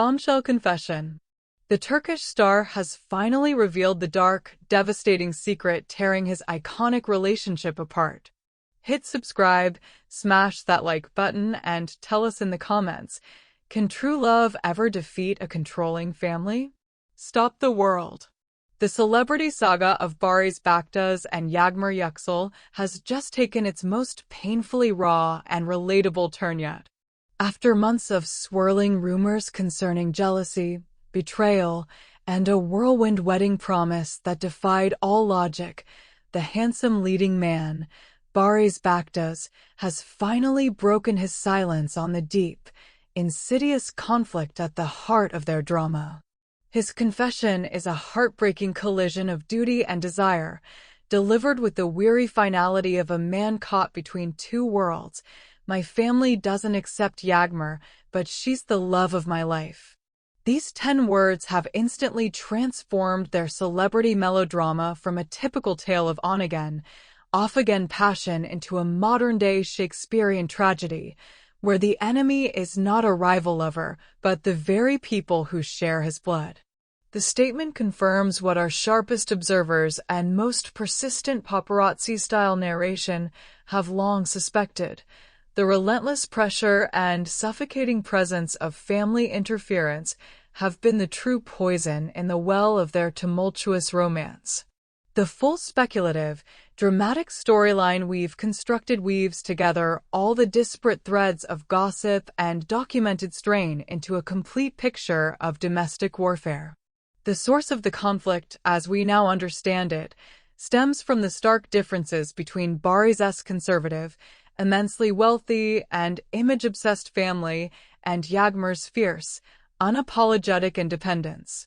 Bombshell confession. The Turkish star has finally revealed the dark, devastating secret tearing his iconic relationship apart. Hit subscribe, smash that like button, and tell us in the comments, can true love ever defeat a controlling family? Stop the world. The celebrity saga of Barış Baktaş and Yağmur Yüksel has just taken its most painfully raw and relatable turn yet. After months of swirling rumors concerning jealousy, betrayal, and a whirlwind wedding promise that defied all logic, the handsome leading man, Barış Baktaş, has finally broken his silence on the deep, insidious conflict at the heart of their drama. His confession is a heartbreaking collision of duty and desire, delivered with the weary finality of a man caught between two worlds. My family doesn't accept Yağmur, but she's the love of my life. These 10 words have instantly transformed their celebrity melodrama from a typical tale of on-again, off-again passion into a modern-day Shakespearean tragedy, where the enemy is not a rival lover, but the very people who share his blood. The statement confirms what our sharpest observers and most persistent paparazzi-style narration have long suspected. The relentless pressure and suffocating presence of family interference have been the true poison in the well of their tumultuous romance. The full speculative, dramatic storyline we've constructed weaves together all the disparate threads of gossip and documented strain into a complete picture of domestic warfare. The source of the conflict, as we now understand it, stems from the stark differences between Barış's conservative, immensely wealthy, and image-obsessed family and Yağmur's fierce, unapologetic independence.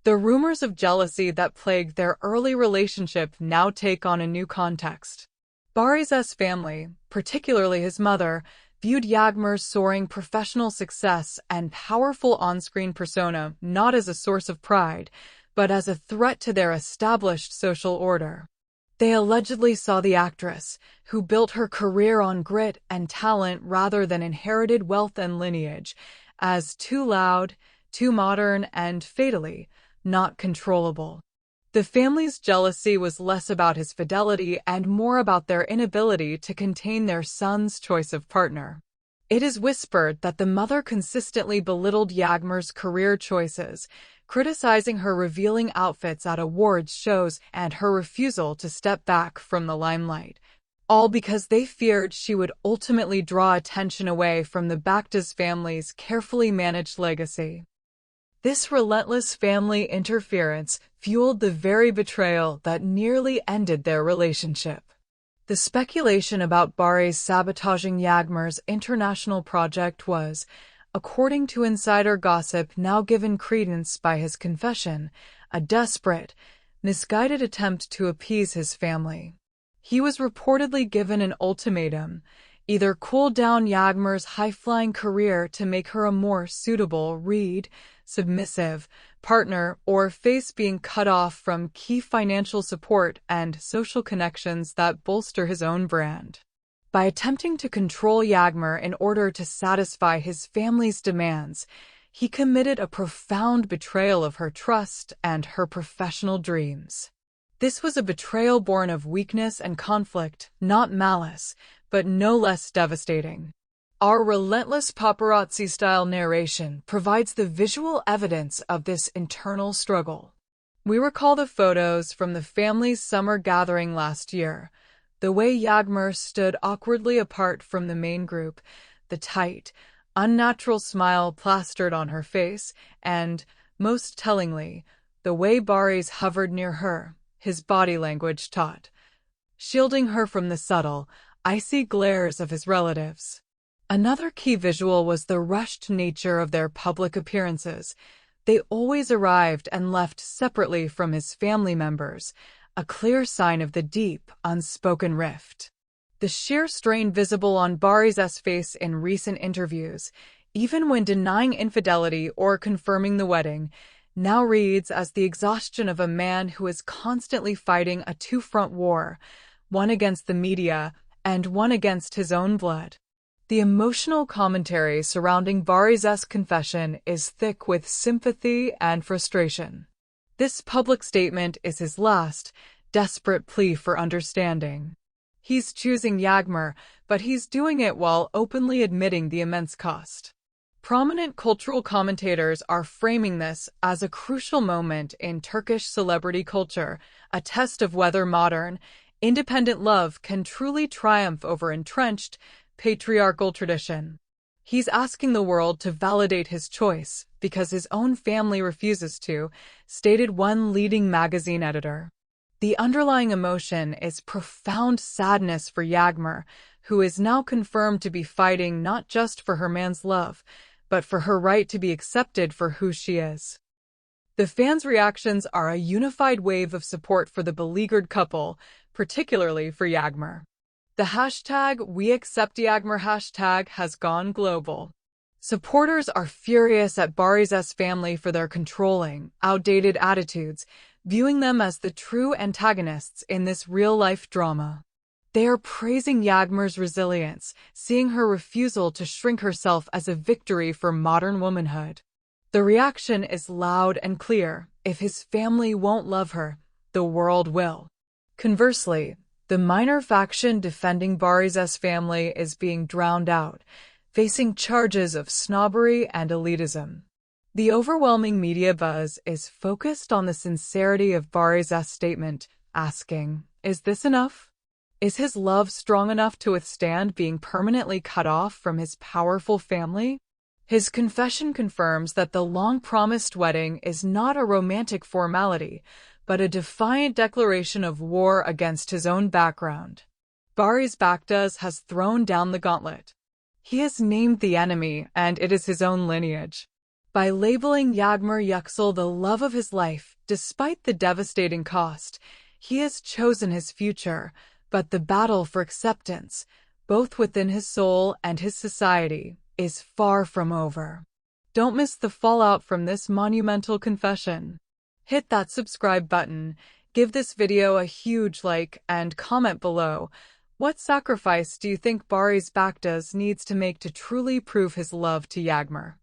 The rumors of jealousy that plagued their early relationship now take on a new context. Barış's family, particularly his mother, viewed Yağmur's soaring professional success and powerful on-screen persona not as a source of pride, but as a threat to their established social order. They allegedly saw the actress, who built her career on grit and talent rather than inherited wealth and lineage, as too loud, too modern, and fatally not controllable. The family's jealousy was less about his fidelity and more about their inability to contain their son's choice of partner. It is whispered that the mother consistently belittled Yağmur's career choices, criticizing her revealing outfits at awards shows and her refusal to step back from the limelight, all because they feared she would ultimately draw attention away from the Baktaş family's carefully managed legacy. This relentless family interference fueled the very betrayal that nearly ended their relationship. The speculation about Barış sabotaging Yağmur's international project was, according to insider gossip now given credence by his confession, a desperate, misguided attempt to appease his family. He was reportedly given an ultimatum: either cool down Yağmur's high-flying career to make her a more suitable, submissive partner, or face being cut off from key financial support and social connections that bolster his own brand. By attempting to control Yağmur in order to satisfy his family's demands, he committed a profound betrayal of her trust and her professional dreams. This was a betrayal born of weakness and conflict, not malice, but no less devastating. Our relentless paparazzi-style narration provides the visual evidence of this internal struggle. We recall the photos from the family's summer gathering last year, the way Yağmur stood awkwardly apart from the main group, the tight, unnatural smile plastered on her face, and, most tellingly, the way Barış hovered near her, his body language taut, shielding her from the subtle, icy glares of his relatives. Another key visual was the rushed nature of their public appearances. They always arrived and left separately from his family members, a clear sign of the deep, unspoken rift. The sheer strain visible on Barış's face in recent interviews, even when denying infidelity or confirming the wedding, now reads as the exhaustion of a man who is constantly fighting a two-front war, one against the media and one against his own blood. The emotional commentary surrounding Barış's confession is thick with sympathy and frustration. This public statement is his last, desperate plea for understanding. He's choosing Yağmur, but he's doing it while openly admitting the immense cost. Prominent cultural commentators are framing this as a crucial moment in Turkish celebrity culture, a test of whether modern, independent love can truly triumph over entrenched, patriarchal tradition. He's asking the world to validate his choice because his own family refuses to, stated one leading magazine editor. The underlying emotion is profound sadness for Yağmur, who is now confirmed to be fighting not just for her man's love, but for her right to be accepted for who she is. The fans' reactions are a unified wave of support for the beleaguered couple, particularly for Yağmur. The hashtag #WeAcceptYağmur hashtag has gone global. Supporters are furious at Barış's family for their controlling, outdated attitudes, viewing them as the true antagonists in this real-life drama. They are praising Yağmur's resilience, seeing her refusal to shrink herself as a victory for modern womanhood. The reaction is loud and clear: if his family won't love her, the world will. Conversely, the minor faction defending Barış's family is being drowned out, facing charges of snobbery and elitism. The overwhelming media buzz is focused on the sincerity of Barış's statement, asking, is this enough? Is his love strong enough to withstand being permanently cut off from his powerful family? His confession confirms that the long-promised wedding is not a romantic formality, but a defiant declaration of war against his own background. Barış Baktaş has thrown down the gauntlet. He has named the enemy, and it is his own lineage. By labeling Yağmur Yüksel the love of his life, despite the devastating cost, he has chosen his future, but the battle for acceptance, both within his soul and his society, is far from over. Don't miss the fallout from this monumental confession. Hit that subscribe button, give this video a huge like, and comment below. What sacrifice do you think Barış Baktaş needs to make to truly prove his love to Yağmur?